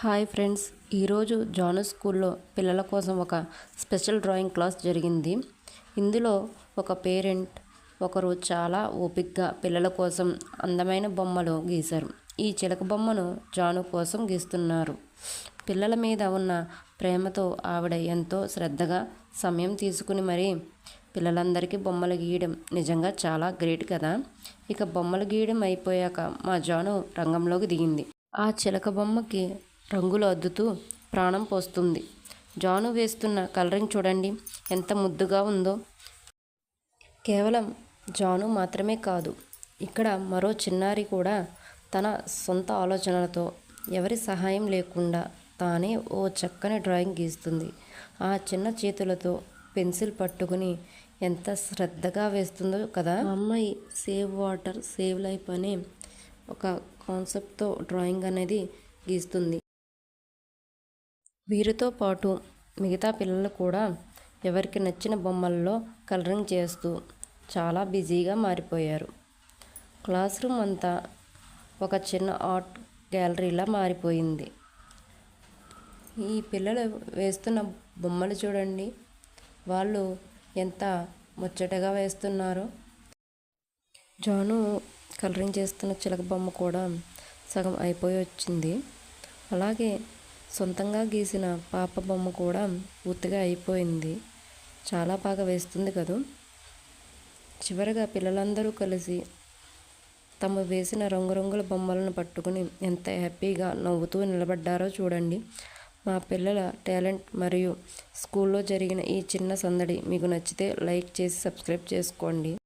Hi friends, ఈరోజు జాను స్కూల్లో పిల్లల కోసం ఒక స్పెషల్ డ్రాయింగ్ క్లాస్ జరిగింది. ఇందులో ఒక పేరెంట్ ఒకరు చాలా ఓపికగా పిల్లల కోసం అందమైన బొమ్మలు గీశారు. ఈ చిలక బొమ్మను జాను కోసం గీస్తున్నారు. పిల్లల మీద ఉన్న ప్రేమతో ఆవిడ ఎంతో శ్రద్ధగా సమయం తీసుకుని మరీ పిల్లలందరికీ బొమ్మలు గీయడం నిజంగా చాలా గ్రేట్ కదా. ఇక బొమ్మలు గీయడం అయిపోయాక మా జాను రంగంలోకి దిగింది. ఆ చిలక బొమ్మకి రంగులు అద్దుతూ ప్రాణం పోస్తుంది. జాను వేస్తున్న కలరింగ్ చూడండి ఎంత ముద్దుగా ఉందో. కేవలం జాను మాత్రమే కాదు, ఇక్కడ మరో చిన్నారి కూడా తన సొంత ఆలోచనలతో ఎవరి సహాయం లేకుండా తానే ఓ చక్కని డ్రాయింగ్ గీస్తుంది. ఆ చిన్న చేతులతో పెన్సిల్ పట్టుకుని ఎంత శ్రద్ధగా వేస్తుందో కదా. అమ్మాయి సేవ్ వాటర్ సేవ్ లైఫ్ అనే ఒక కాన్సెప్ట్తో డ్రాయింగ్ అనేది గీస్తుంది. వీరితో పాటు మిగతా పిల్లలు కూడా ఎవరికి నచ్చిన బొమ్మల్లో కలరింగ్ చేస్తూ చాలా బిజీగా మారిపోయారు. క్లాస్ రూమ్ అంతా ఒక చిన్న ఆర్ట్ గ్యాలరీలా మారిపోయింది. ఈ పిల్లలు వేస్తున్న బొమ్మలు చూడండి, వాళ్ళు ఎంత ముచ్చటగా వేస్తున్నారో. జాను కలరింగ్ చేస్తున్న చిలక బొమ్మ కూడా సగం అయిపోయి వచ్చింది. అలాగే సొంతంగా గీసిన పాప బొమ్మ కూడా పూర్తిగా అయిపోయింది. చాలా బాగా వేస్తుంది కదూ. చివరగా పిల్లలందరూ కలిసి తమ వేసిన రంగురంగుల బొమ్మలను పట్టుకుని ఎంత హ్యాపీగా నవ్వుతూ నిలబడ్డారో చూడండి. మా పిల్లల టాలెంట్ మరియు స్కూల్లో జరిగిన ఈ చిన్న సందడి మీకు నచ్చితే లైక్ చేసి సబ్స్క్రైబ్ చేసుకోండి.